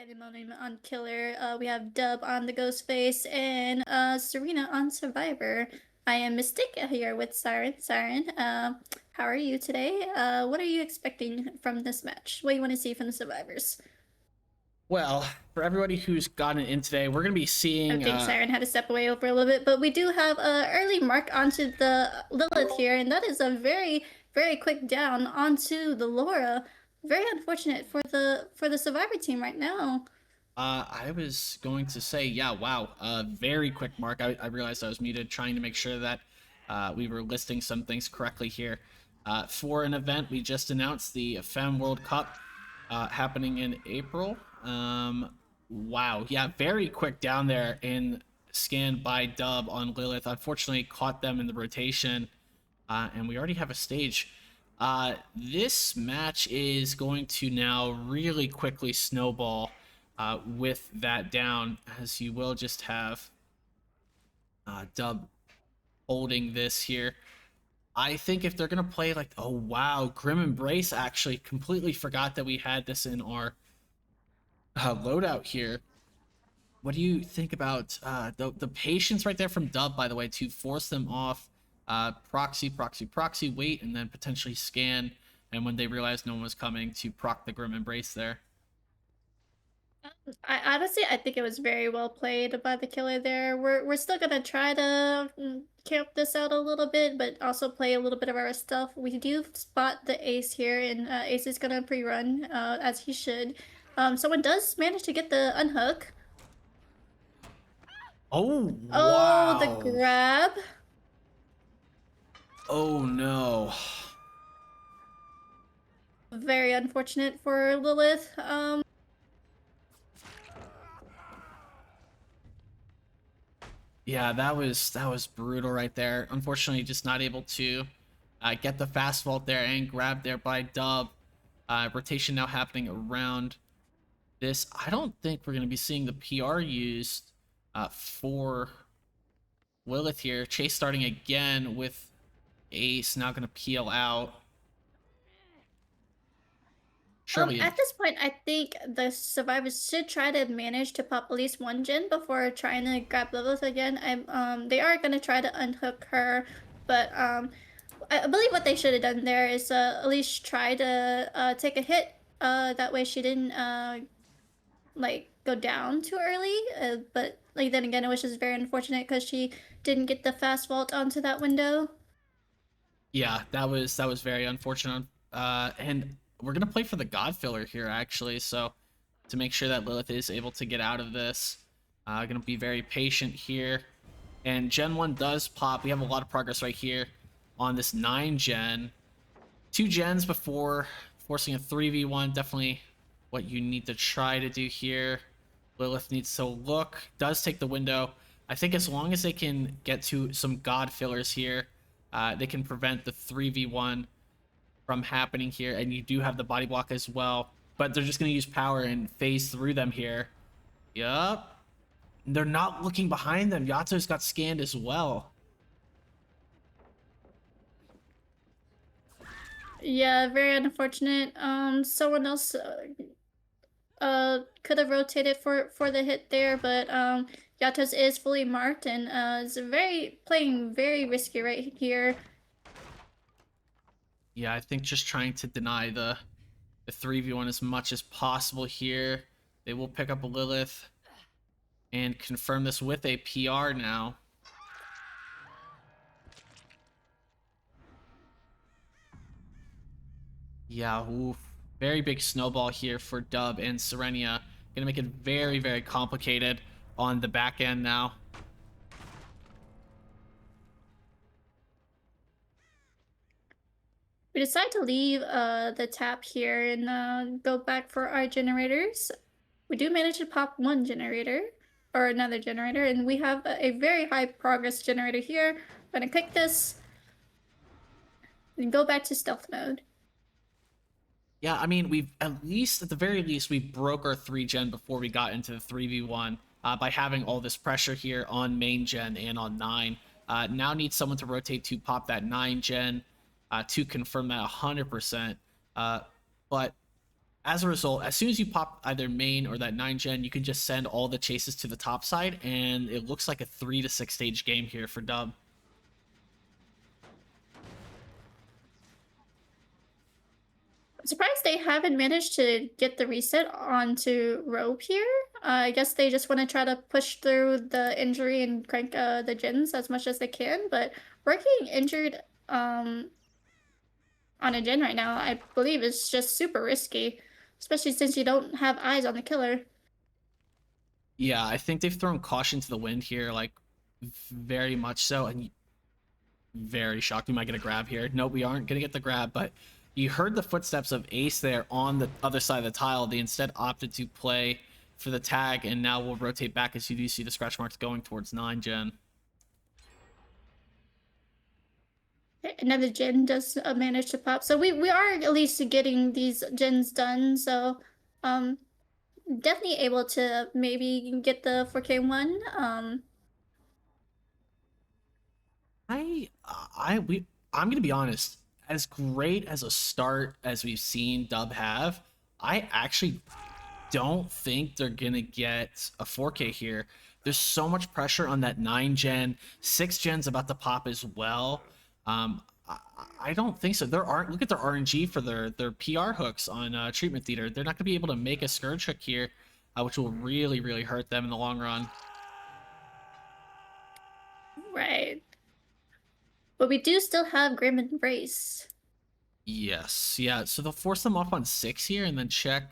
Pandemonium on Killer. We have Dub on the Ghostface and Serena on Survivor. I am Mystic here with Siren. Siren, how are you today? What are you expecting from this match? What do you want to see from the survivors? Well, for everybody who's gotten in today, we're going to be I seeing. think Siren had to step away over a little bit, but we do have a early mark onto the Lilith here, and that is a very quick down onto the Laura. Very unfortunate for the Survivor team right now. I was going to say, yeah, wow, very quick mark. I realized I was muted, trying to make sure that we were listing some things correctly here. For an event, we just announced the Femme World Cup happening in April. Wow, yeah, very quick down there in scanned by Dub on Lilith. Unfortunately, caught them in the rotation. And we already have a stage. This match is going to now really quickly snowball with that down, as you will just have Dub holding this here. I think if they're going to play like, oh wow, Grim Embrace, actually completely forgot that we had this in our loadout here. What do you think about the patience right there from Dub, by the way, to force them off proxy, wait, and then potentially scan, and when they realized no one was coming, to proc the Grim Embrace there. I think it was very well played by the killer there. We're still gonna try to camp this out a little bit, but also play a little bit of our stuff. We do spot the ace here, and Ace is gonna pre-run as he should. Someone does manage to get the unhook. Oh, Oh, the wow. grab. Oh, no. Very unfortunate for Lilith. Yeah, that was brutal right there. Unfortunately, just not able to get the fast vault there and grab there by Dub. Rotation now happening around this. I don't think we're going to be seeing the PR used for Lilith here. Chase starting again with Ace now going to peel out. Surely. At this point, I think the survivors should try to manage to pop at least one gen before trying to grab Lilith again. They are gonna try to unhook her, but I believe what they should have done there is at least try to take a hit. That way she didn't like go down too early. But like then again, it was just very unfortunate because she didn't get the fast vault onto that window. Yeah, that was very unfortunate. And we're gonna play for the God Filler here actually, so to make sure that Lilith is able to get out of this. Gonna be very patient here. And Gen 1 does pop. We have a lot of progress right here on this 9 gen. 2 gens before forcing a 3v1. Definitely what you need to try to do here. Lilith needs to look. Does take the window. I think as long as they can get to some God Fillers here, they can prevent the 3v1 from happening here. And you do have the body block as well. But they're just going to use power and phase through them here. Yup. They're not looking behind them. Yato's got scanned as well. Yeah, very unfortunate. Someone else could have rotated for the hit there, but Yatos is fully marked and is playing very risky right here. Yeah, I think just trying to deny the 3v1 as much as possible here. They will pick up a Lilith and confirm this with a PR now. Yeah, oof. Very big snowball here for Dub and Sirenia. Gonna make it very complicated on the back end now. We decide to leave the tap here and go back for our generators. We do manage to pop one generator or another generator, and we have a very high progress generator here. I'm gonna click this and go back to stealth mode. Yeah, I mean, we've at the very least, we broke our 3 gen before we got into the 3v1 by having all this pressure here on main gen and on 9. Now need someone to rotate to pop that 9 gen to confirm that 100%. But As a result, as soon as you pop either main or that 9 gen, you can just send all the chases to the top side, and it looks like a 3 to 6 stage game here for Dub. I'm surprised they haven't managed to get the reset onto Rope here. I guess they just want to try to push through the injury and crank the gens as much as they can, but working injured on a gen right now, I believe is just super risky, especially since you don't have eyes on the killer. Yeah, I think they've thrown caution to the wind here, like very much so, and very shocked we might get a grab here. Nope, we aren't gonna get the grab, but you heard the footsteps of Ace there on the other side of the tile. They instead opted to play for the tag, and now we'll rotate back as you do see the scratch marks going towards 9 gen. Another gen does manage to pop, so we are at least getting these gens done. So, um, definitely able to maybe get the 4K one. I'm gonna be honest. As great as a start as we've seen Dub have, I actually don't think they're gonna get a 4K here. There's so much pressure on that 9 gen, 6 gen's about to pop as well. I don't think so. There aren't. Look at their RNG for their PR hooks on treatment theater. They're not gonna be able to make a scourge hook here, which will really hurt them in the long run. Right. But we do still have Grim Embrace. Yes, yeah. So they'll force them off on 6 here, and then check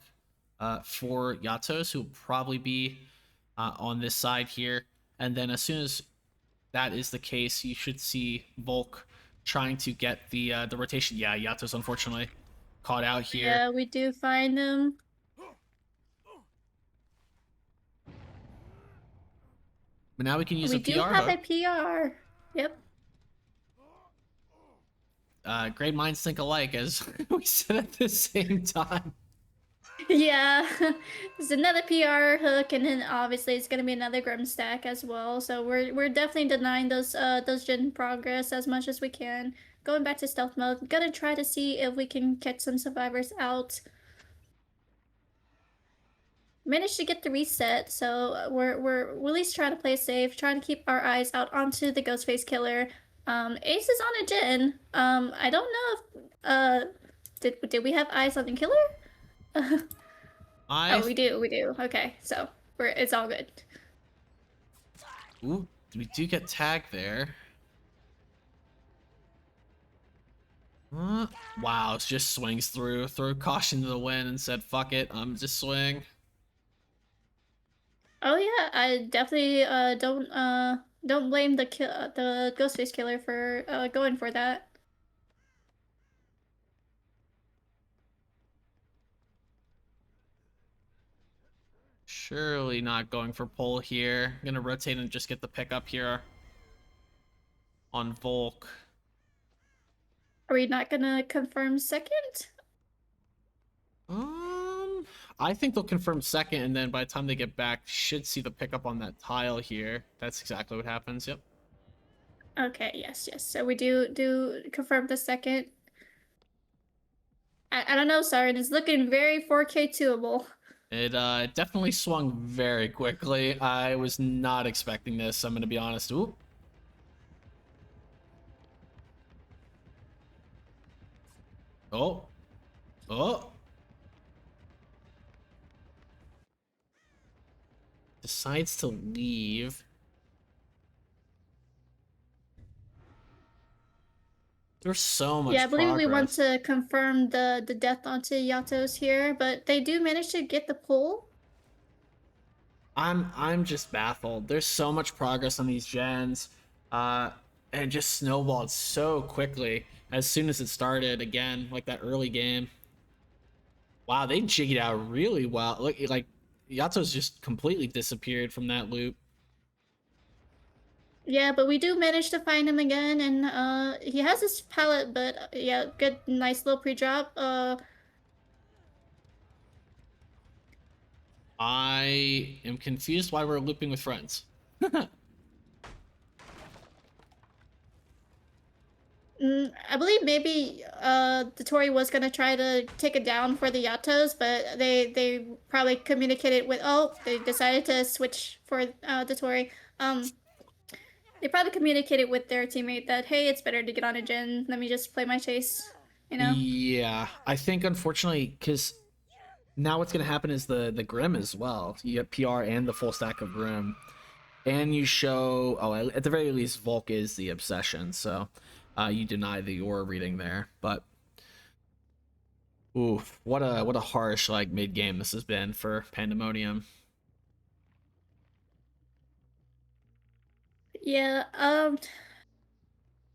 for Yatos, who will probably be on this side here. And then as soon as that is the case, you should see Volk trying to get the rotation. Yeah, Yatos unfortunately caught out here. Yeah, we do find them. But now we can use We a do PR have hook. a PR. Yep. Great minds think alike, as we said at the same time. Yeah, it's another PR hook, and then obviously it's gonna be another Grim stack as well. So we're definitely denying those gen progress as much as we can. Going back to stealth mode, gonna try to see if we can catch some survivors out. Managed to get the reset, so we're at least trying to play safe, trying to keep our eyes out onto the Ghostface killer. Ace is on a gen. I don't know if did we have eyes on the killer? I Oh, we do. Okay, so it's all good. Ooh, we do get tagged there. Wow, it just swings through. Throw caution to the wind and said, fuck it, I'm just swing. Oh yeah, I definitely don't blame the Ghostface killer for going for that. Surely not going for pull here. I'm gonna rotate and just get the pickup here on Volk. Are we not gonna confirm second? Um, I think they'll confirm second, and then by the time they get back, should see the pickup on that tile here. That's exactly what happens. Yep. Okay, yes. So we do confirm the second. I don't know, Siren. It's looking very 4K doable. It definitely swung very quickly. I was not expecting this. I'm gonna be honest. Ooh. Oh. Oh. Decides to leave. There's so Yeah, I much believe we want progress. to confirm the death onto Yatos here, but they do manage to get the pull. I'm just baffled. There's so much progress on these gens. Uh and it just snowballed so quickly as soon as it started again, like that early game. Wow, they jiggied out really well. Look, like Yato's just completely disappeared from that loop. Yeah, but we do manage to find him again, and he has his pallet, but yeah, good, nice little pre-drop. I am confused why we're looping with friends. I believe Initially, maybe the Tory was gonna try to take it down for the Yatos, but they probably communicated with they decided to switch for the Tory. They probably communicated with their teammate that hey, it's better to get on a gen. Let me just play my chase, you know. Yeah, I think unfortunately, because now what's going to happen is the Grim as well. You get PR and the full stack of Grim, and you show at the very least Volk is the obsession. So you deny the aura reading there, but ooh, what a harsh like mid game this has been for Pandemonium. Yeah.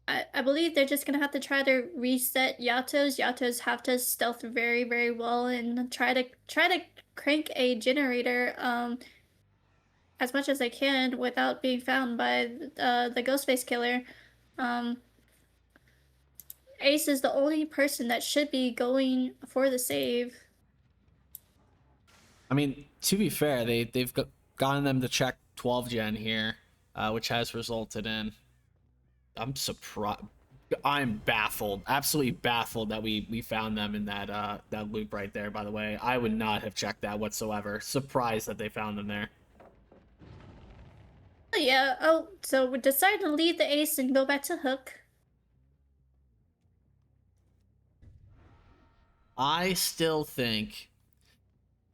I believe they're just gonna have to try to reset Yatos. Yatos have to stealth very, very well and try to crank a generator as much as they can without being found by the Ghostface killer. Um, Ace is the only person that should be going for the save. I mean, to be fair, they've gotten them to check 12 gen here, which has resulted in I'm surprised. I'm baffled, absolutely baffled that we found them in that loop right there. By the way, I would not have checked that whatsoever. Surprised that they found them there. Oh, yeah. Oh, so we decided to leave the Ace and go back to Hook. I still think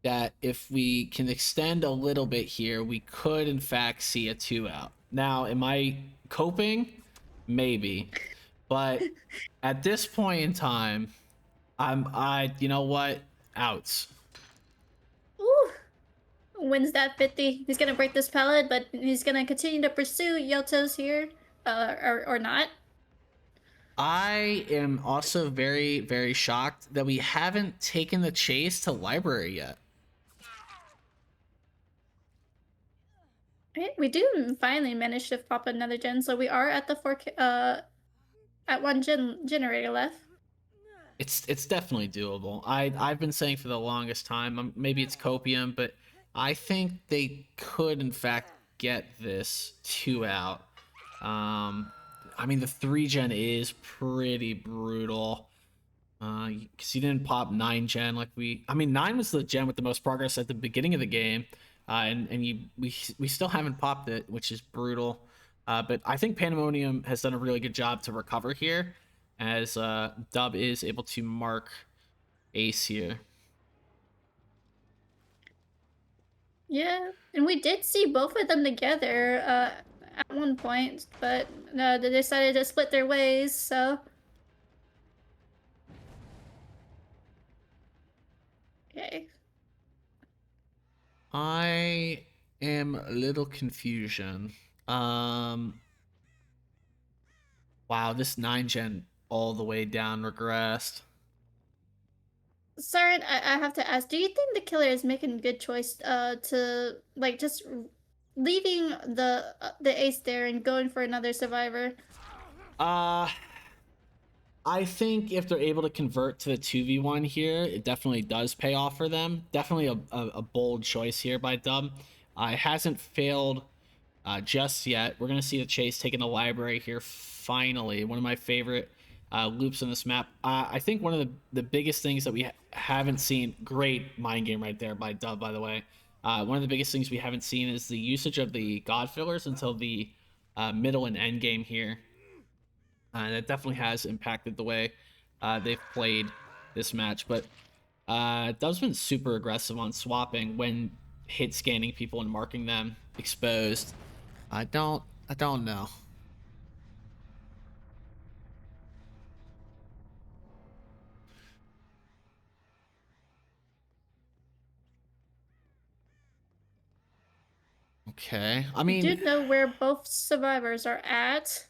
that if we can extend a little bit here, we could in fact see a 2 out. Now, am I coping? Maybe, but at this point in time, you know what, outs. Ooh, wins that 50. He's gonna break this pallet, but he's gonna continue to pursue Yatos here, or not. I am also very, very shocked that we haven't taken the chase to library yet. Right, we do finally manage to pop another gen, so we are at the at one generator left. It's definitely doable. I've been saying for the longest time, maybe it's copium, but I think they could in fact get this 2 out. Um, I mean the 3 gen is pretty brutal. Because you didn't pop 9 gen like I mean 9 was the gen with the most progress at the beginning of the game, and we still haven't popped it, which is brutal. But I think Pandemonium has done a really good job to recover here, as Dub is able to mark Ace here. Yeah, and we did see both of them together at one point, but they decided to split their ways. So okay. I am a little confusion. Um, wow, this 9 gen all the way down regressed. Saren, I have to ask, do you think the killer is making a good choice to like just leaving the ace there and going for another survivor? Uh, I think if they're able to convert to the 2v1 here, it definitely does pay off for them. Definitely a bold choice here by Dub. It hasn't failed just yet. We're going to see the chase taking the library here finally. One of my favorite loops on this map. I think one of the biggest things that we haven't seen, great mind game right there by Dub, by the way. One of the biggest things we haven't seen is the usage of the God fillers until the middle and end game here. That definitely has impacted the way they've played this match. But Dub's been super aggressive on swapping when hit scanning people and marking them exposed. I don't know. Okay. I We do mean, know where both survivors are at.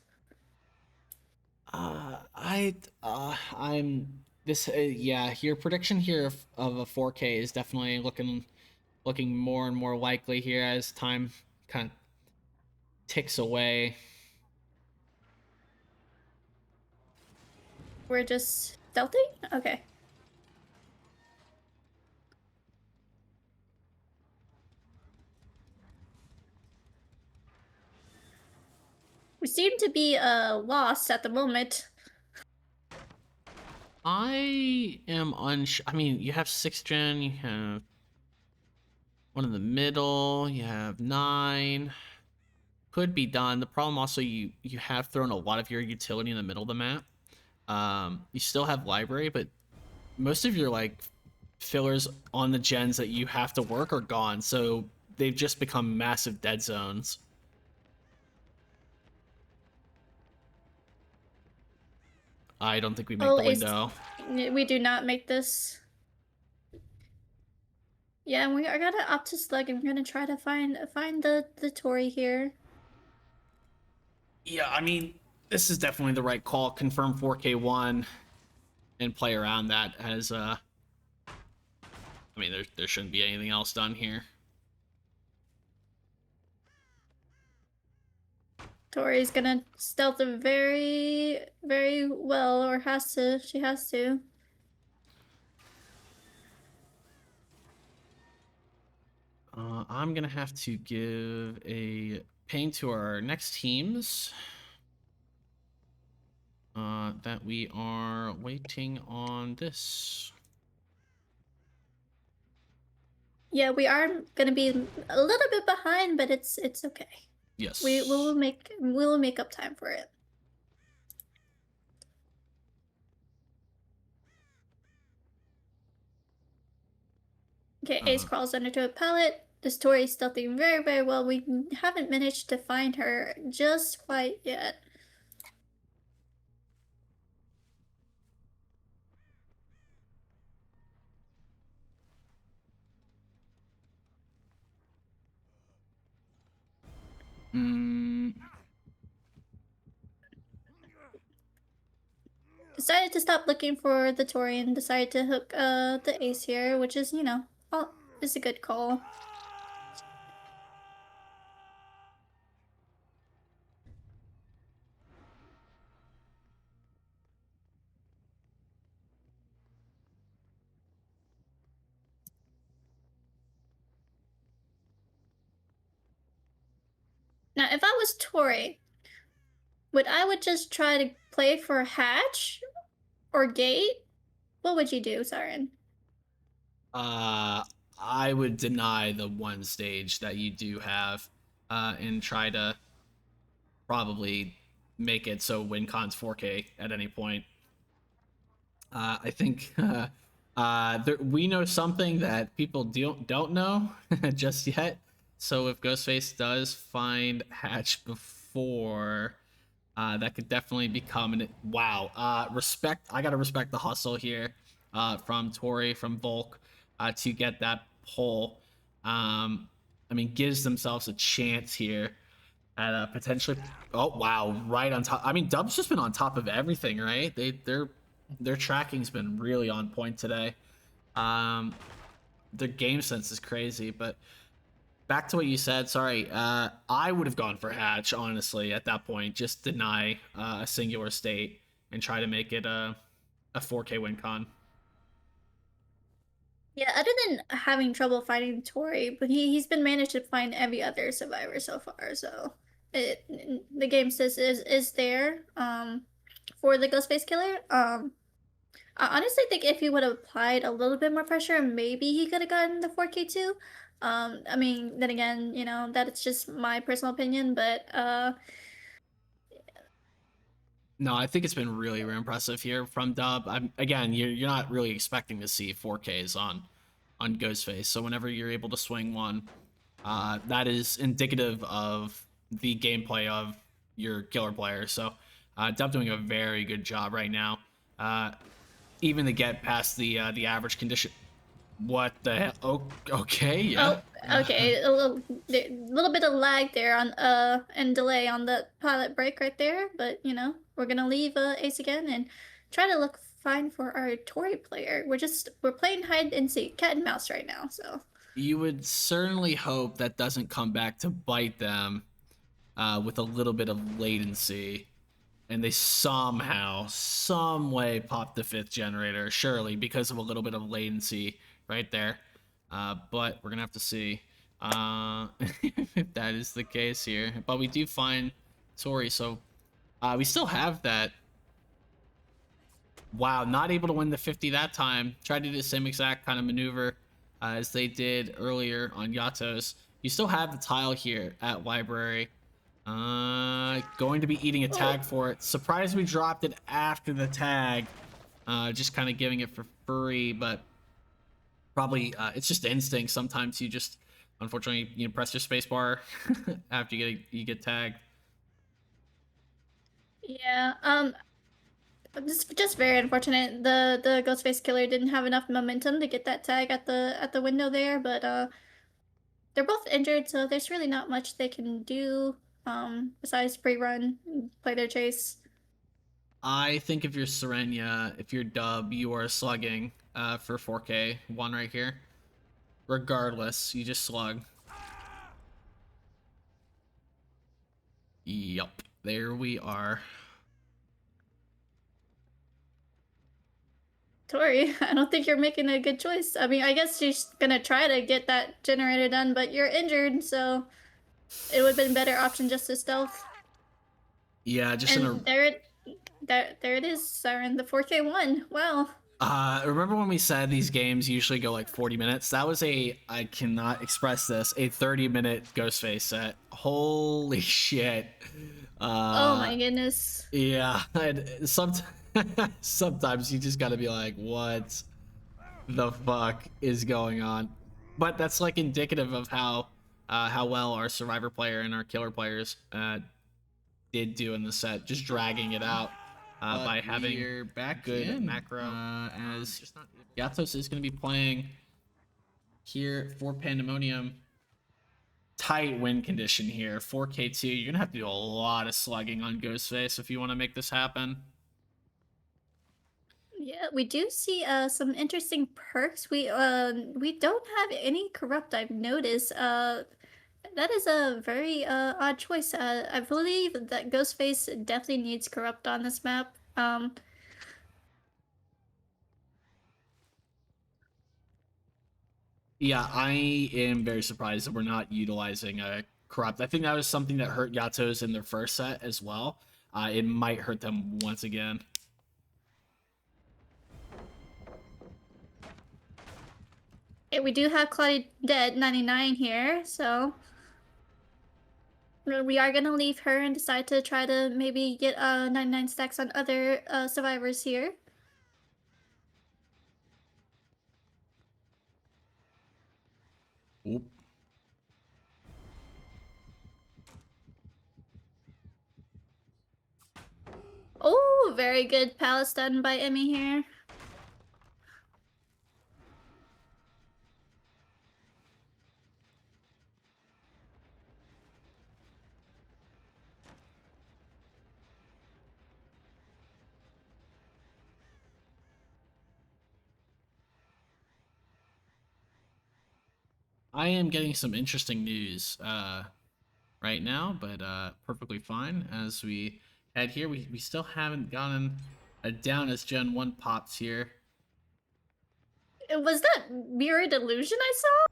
I'm this. Yeah, your prediction here of a 4K is definitely looking more and more likely here as time kind of ticks away. We're just stealthy? Okay. We seem to be lost at the moment. I am unsure. I mean, you have 6th gen, you have one in the middle, you have 9. Could be done. The problem also, you have thrown a lot of your utility in the middle of the map. You still have library, but most of your like fillers on the gens that you have to work are gone, so they've just become massive dead zones. I don't think we make Oh, the it's window. we do not make this. Yeah, we are gonna opt to slug, and we're gonna try to find the Tory here. Yeah, I mean, this is definitely the right call. Confirm 4K1 and play around that as I mean, there shouldn't be anything else done here. Tori's gonna stealth it very well, or has to. She has to. I'm gonna have to give a pain to our next teams. That we are waiting on this. Yeah, we are gonna be a little bit behind, but it's okay. Yes. We will make up time for it. Okay, Ace Uh, crawls under a pallet. The story's stealthing very well. We haven't managed to find her just quite yet. mm, Decided to stop looking for the Tory and decided to hook the Ace here, which is, oh, is a good call. Now, if I was Tori, would just try to play for Hatch or Gate? What would you do, Siren? uh, I would deny the one stage that you do have, and try to probably make it so WinCon's 4K at any point. I think we know something that people don't know just yet. So if Ghostface does find Hatch before, that could definitely become an wow. Respect. I gotta respect the hustle here, from Tori, from Volk, to get that pull. I mean, gives themselves a chance here at potentially. Oh wow, right on top. I mean, Dub's just been on top of everything, right? Their tracking's been really on point today. Um, their game sense is crazy. But back to what you said. Sorry, I would have gone for Hatch honestly at that point. Just deny a singular state and try to make it a 4K win con. Yeah, other than having trouble finding Tori, but he's been managed to find every other survivor so far. So it the game says is there for the Ghostface killer. I honestly think if he would have applied a little bit more pressure, maybe he could have gotten the 4K too. I mean, then again, that's just my personal opinion, but No, I think it's been really, really impressive here from Dub. Again, you're not really expecting to see 4Ks on Ghostface. So whenever you're able to swing one, that is indicative of the gameplay of your killer player. So Dub doing a very good job right now. Uh, Even to get past the average condition. What the hell? Oh, okay, yeah. oh, okay, a little bit of lag there on and delay on the pilot break right there, but we're gonna leave Ace again and try to look fine for our Tori player. We're playing hide and seek, cat and mouse right now, so. You would certainly hope that doesn't come back to bite them, with a little bit of latency, and they somehow, some way pop the 5th generator, surely because of a little bit of latency right there. But we're gonna have to see if that is the case here. But we do find Tori, so we still have that Wow, not able to win the 50 that time. Tried to do the same exact kind of maneuver as they did earlier on Yatos. You still have the tile here at Library. Going to be eating a Oh, tag for it. Surprised we dropped it after the tag. Just kind of giving it for free, but probably it's just instinct. Sometimes you just, unfortunately, you press your spacebar after you get tagged. yeah. Just very unfortunate. The Ghostface killer didn't have enough momentum to get that tag at the window there, but they're both injured, so there's really not much they can do besides pre-run, play their chase. I think if you're Sirenia, if you're Dub, you are slugging for 4K one right here. Regardless, you just slug. Yup, there we are. Tori, I don't think you're making a good choice. I mean, I guess she's gonna try to get that generator done, but you're injured, so it would have been a better option just to stealth. Yeah, just in a. And there it is, Siren, the 4K one. Wow. Remember when we said these games usually go like 40 minutes? That was I cannot express this, a 30-minute Ghostface set. Holy shit. Oh Uh, my goodness. yeah, sometimes you just gotta be like, what the fuck is going on? But that's like indicative of how well our survivor player and our killer players did do in the set, just dragging it out by having back good in. macro. As Yatos is going to be playing here for Pandemonium. Tight win condition here, 4K2. You're going to have to do a lot of slugging on Ghostface if you want to make this happen. Yeah, we do see some interesting perks. We don't have any corrupt, I've noticed. That is a very odd choice. I believe that Ghostface definitely needs corrupt on this map. Yeah, I am very surprised that we're not utilizing corrupt. I think that was something that hurt Yatos in their first set as well. It might hurt them once again. We do have Claudette 99 here, so we are gonna leave her and decide to try to maybe get 99 stacks on other survivors here. Oop. Oh, very good palace done by Emmy here. I am getting some interesting news right now, but perfectly fine as we head here. We still haven't gotten a down as Gen 1 pops here. Was that mirror delusion I saw?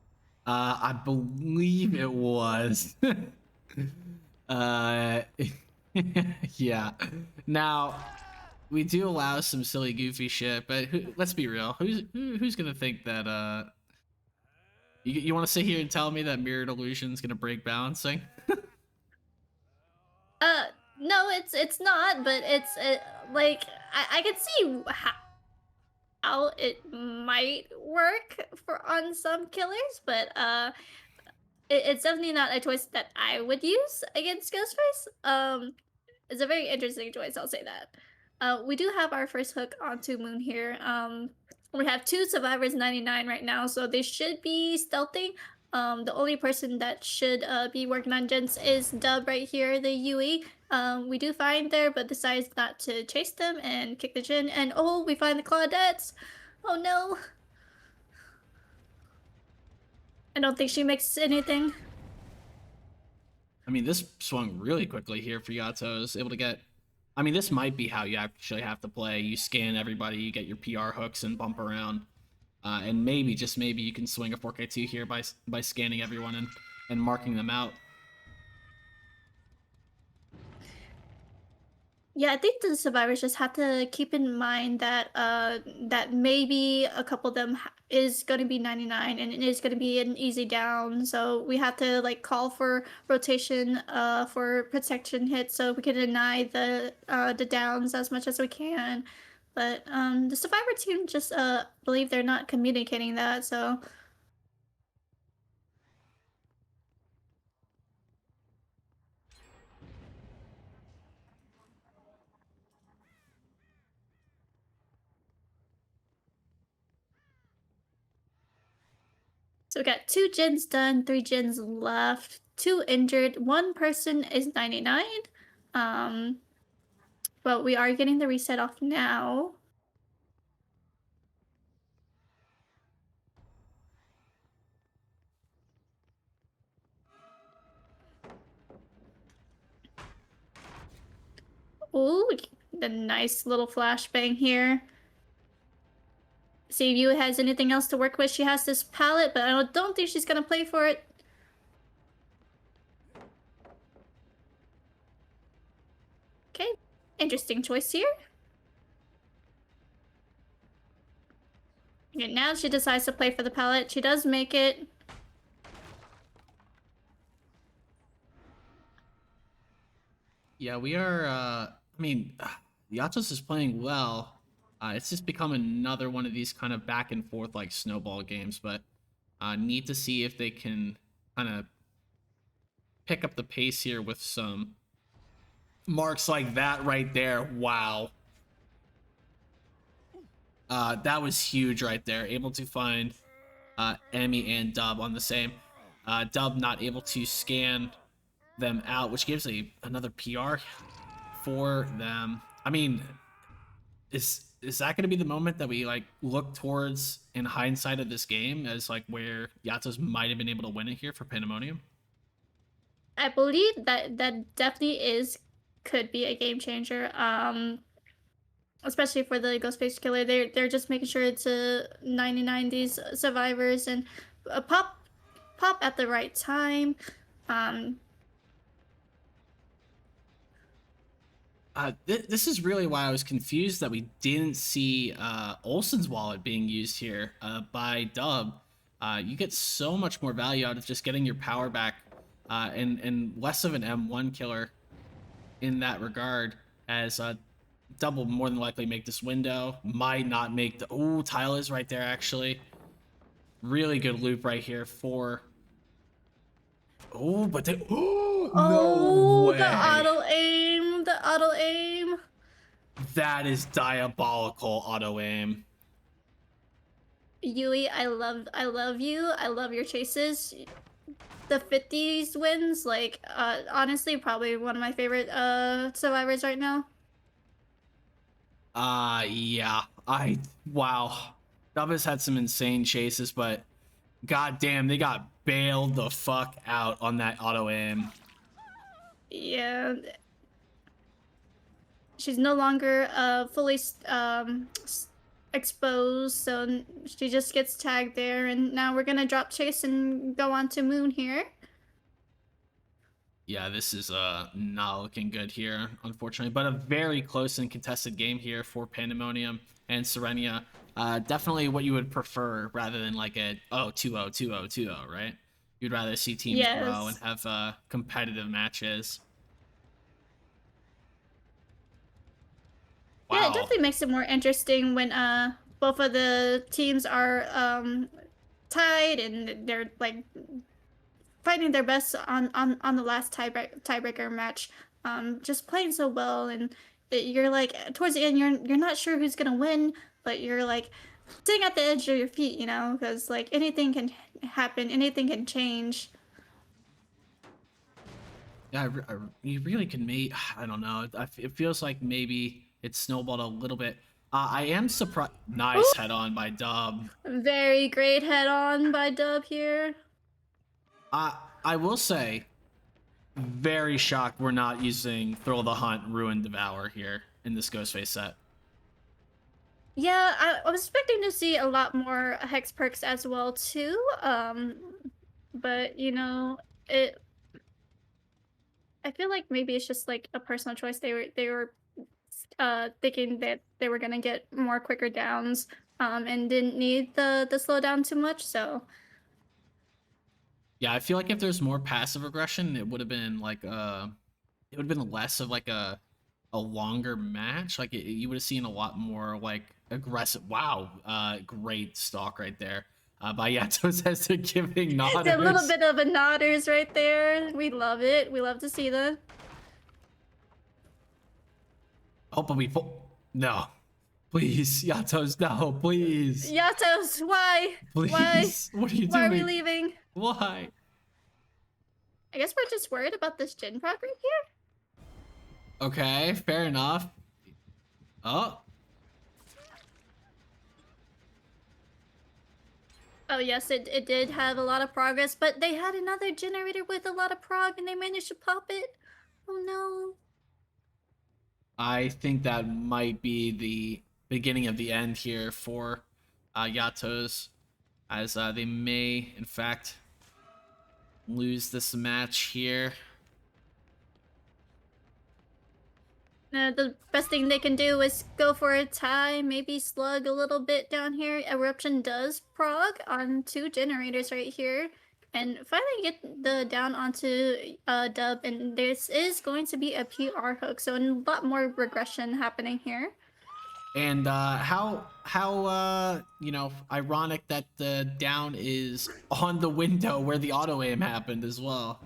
I believe it was. uh, yeah. Now, we do allow some silly, goofy shit, but let's be real. Who's gonna think that you want to sit here and tell me that mirrored illusion's gonna break balancing? Uh, no, it's not, but it's like I can see how it might work for on some killers, but it's definitely not a choice that I would use against Ghostface. It's a very interesting choice, I'll say that. We do have our first hook onto Moon here. We have two survivors 99 right now, so they should be stealthing. The only person that should be working on gens is Dub right here, the UE. We do find there, but decides not to chase them and kick the gen. And oh, we find the Claudettes. Oh no. I don't think she makes anything. I mean, this swung really quickly here for Yatos. Able to get. I mean, this might be how you actually have to play. You scan everybody, you get your PR hooks and bump around, and maybe just maybe you can swing a 4K2 here by scanning everyone and marking them out. Yeah, I think the survivors just have to keep in mind that that maybe a couple of them is going to be 99 and it is going to be an easy down. So we have to like call for rotation for protection hits so we can deny the downs as much as we can. But the survivor team just believe they're not communicating that. So we got two gens done, three gens left, two injured, one person is 99. Um but we are getting the reset off now. Ooh, the nice little flashbang here. See if you has anything else to work with. She has this palette, but I don't think she's gonna play for it. Okay, interesting choice here. And now she decides to play for the palette. She does make it. Yeah, we are. I mean, Yatos is playing well. It's just become another one of these kind of back and forth like snowball games, but need to see if they can kind of pick up the pace here with some marks like that right there. Wow. That was huge right there. Able to find enemy and Dub on the same. Dub not able to scan them out, which gives another PR for them. I mean, is that going to be the moment that we like look towards in hindsight of this game as like where Yatos might have been able to win it here for Pandemonium? I believe that definitely is could be a game changer. Especially for the Ghostface Killer, they're just making sure to 99 these survivors and pop at the right time. Um, This is really why I was confused that we didn't see Olsen's wallet being used here by Dub. You get so much more value out of just getting your power back and less of an M1 killer in that regard, as Dub will more than likely make this window. Might not make the. Oh, tile is right there, actually. Really good loop right here for. Oh, but they. Oh, no oh, way. the auto aim. That is diabolical auto aim. Yui, I love you. I love your chases. The 50s wins, like, honestly, probably one of my favorite survivors right now. Yeah. Wow. Dub has had some insane chases, but goddamn, they got bailed the fuck out on that auto aim. Yeah, she's no longer fully exposed, so she just gets tagged there, and now we're gonna drop chase and go on to Moon here. Yeah, this is not looking good here, unfortunately. But a very close and contested game here for Pandemonium and Sirenia. Definitely what you would prefer rather than like a 2-0, 2-0, 2-0, right? You'd rather see teams grow and Yes. have competitive matches. Yeah, it Wow. definitely makes it more interesting when both of the teams are tied and they're like fighting their best on the last tiebreaker match. Just playing so well, and you're like towards the end, you're not sure who's gonna win, but you're like sitting at the edge of your feet, you know, because like anything can happen, anything can change. Yeah, you really can make. I don't know. It feels like maybe it snowballed a little bit. I am surprised. Ooh, Nice head on by Dub. very great head on by Dub here. I will say, very shocked we're not using Thrill the Hunt, Ruin, Devour here in this Ghostface set. Yeah, I was expecting to see a lot more hex perks as well too. But you know, it I feel like maybe it's just like a personal choice. They were thinking that they were gonna get more quicker downs, and didn't need the slowdown too much. So Yeah, I feel like if there's more passive aggression, it would have been like it would have been less of like a longer match. Like you would have seen a lot more like aggressive. Wow, great stalk right there. By Yato says they're giving a little nodders. bit of a nodders right there. We love it. We love to see that. Oh, but we no, please, Yatos, no, please, Yatos, why? Why? please. What are you Why are we doing? leaving? Why? I guess we're just worried about this gin prog right here. Okay, fair enough. Oh, Oh yes, it did have a lot of progress, but they had another generator with a lot of prog and they managed to pop it. Oh no. I think that might be the beginning of the end here for Yatos, as they may, in fact, lose this match here. The best thing they can do is go for a tie, maybe slug a little bit down here. Eruption does prog on 2 generators right here. And finally get the down onto Dub, and this is going to be a PR hook, so a lot more regression happening here. And how you know, ironic that the down is on the window where the auto aim happened as well.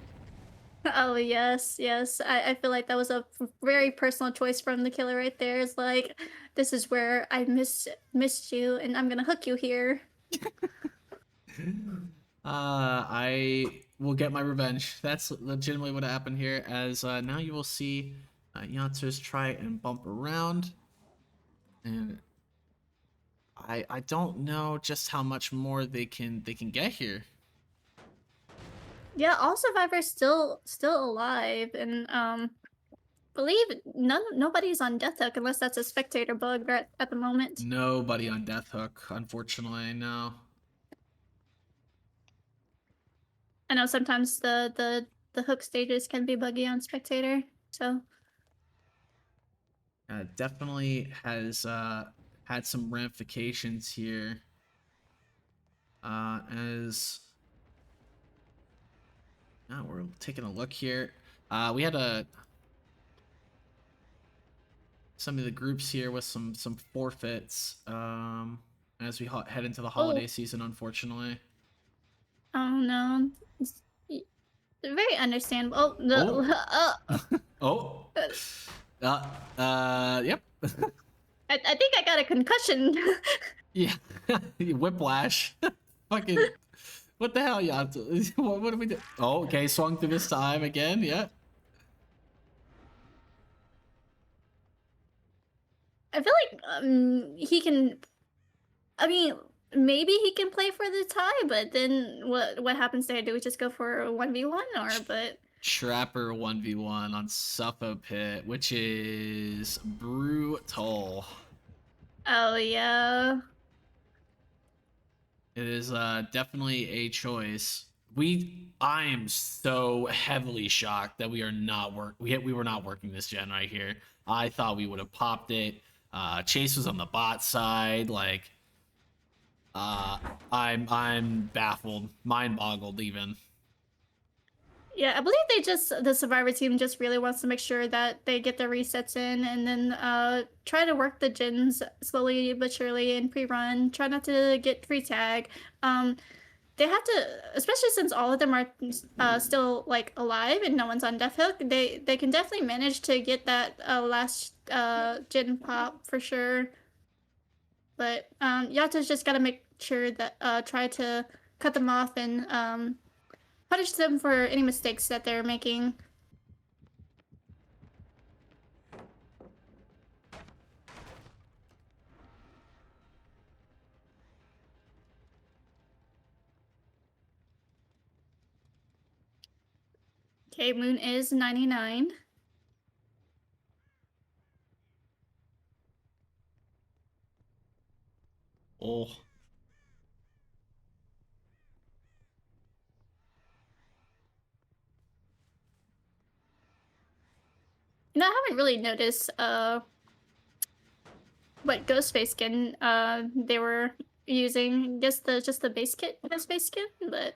Oh yes, yes. I feel like that was a very personal choice from the killer right there. It's like, this is where I missed you, and I'm gonna hook you here. I will get my revenge. That's legitimately what happened here. As now you will see Yatsus try and bump around, and I don't know just how much more they can get here. Yeah, all survivors still alive, and believe nobody's on death hook unless that's a spectator bug right at the moment. Nobody on Death Hook, unfortunately. No. I know sometimes the hook stages can be buggy on spectator, so Definitely has had some ramifications here. As we're taking a look here. We had some of the groups here with some forfeits. As we head into the holiday oh season, unfortunately. oh no, it's very understandable. Oh the Oh, oh, uh, uh, yep, I think I got a concussion. yeah, whiplash. Fucking, what the hell, y'all? What do we do? Oh, okay, swung through this time again. Yeah. I feel like he can. I mean, maybe he can play for the tie, but then what happens there? Do we just go for a 1v1 or but Trapper 1v1 on Suffo Pit, which is brutal. oh yeah. It is definitely a choice. I am so heavily shocked that we are not we were not working this gen right here. I thought we would have popped it. Chase was on the bot side. Like, uh, I'm baffled, mind boggled even. Yeah, I believe the survivor team just really wants to make sure that they get their resets in and then try to work the gens slowly but surely in pre-run. Try not to get free tag. They have to, especially since all of them are still like alive and no one's on death hook. They can definitely manage to get that last gen pop for sure. But Yata's just got to make sure that try to cut them off and punish them for any mistakes that they're making. Okay, Moon is 99. Oh, You know, I haven't really noticed what ghost face skin they were using. Just the base kit ghost face skin, but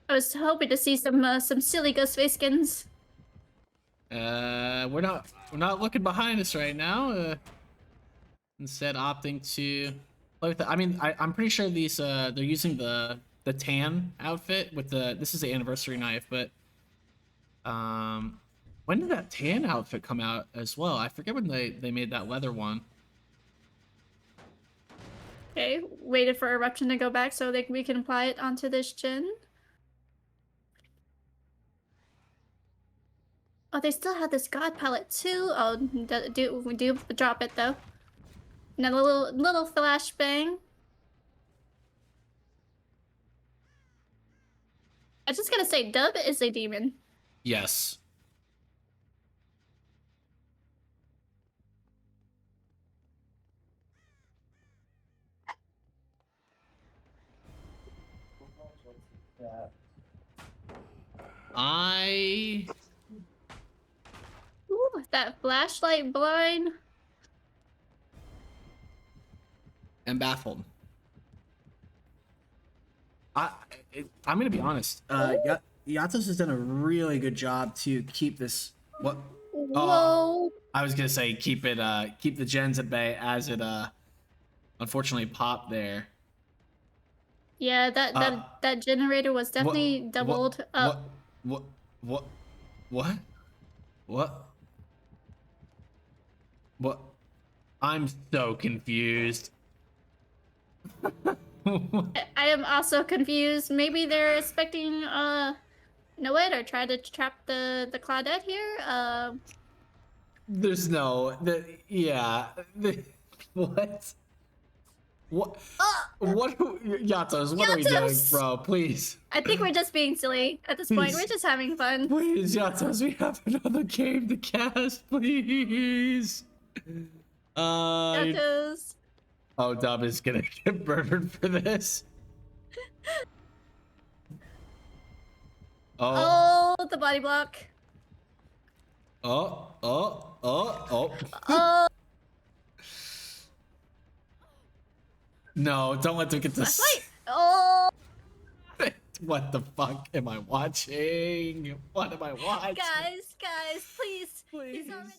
I was hoping to see some silly ghost face skins. We're not looking behind us right now. Instead, opting to play with it. I mean, I'm pretty sure these they're using the tan outfit with the. This is the anniversary knife, but um, when did that tan outfit come out as well? I forget when they made that leather one. Okay, waited for eruption to go back so we can apply it onto this gin. Oh, they still have this god palette too. Oh, do drop it though. And a little flashbang. I just gotta say, Dub is a demon. Yes. I Ooh, that flashlight blind. am baffled. I I'm gonna be honest. Yatos has done a really good job to keep this. What? Whoa. I was gonna say keep it. Keep the gens at bay as it unfortunately popped there. Yeah, Uh, that generator was what? definitely What? doubled What? up. What? What? What? What? What? I'm so confused. I am also confused. Maybe they're expecting Noed or try to trap the Claudette here. There's no. Yeah. What? What? What? Yatos, what are we doing, Yatos! bro? Please. I think we're just being silly at this point. We're Please. just having fun. Please, Yatos, we have another game to cast, please. Uh, Yatos. oh, Dub is gonna get murdered for this. Oh, Oh, the body block. oh. Oh, No, don't let them get this. flashlight. Oh, What the fuck am I watching? What am I watching? guys, please. He's Please. already.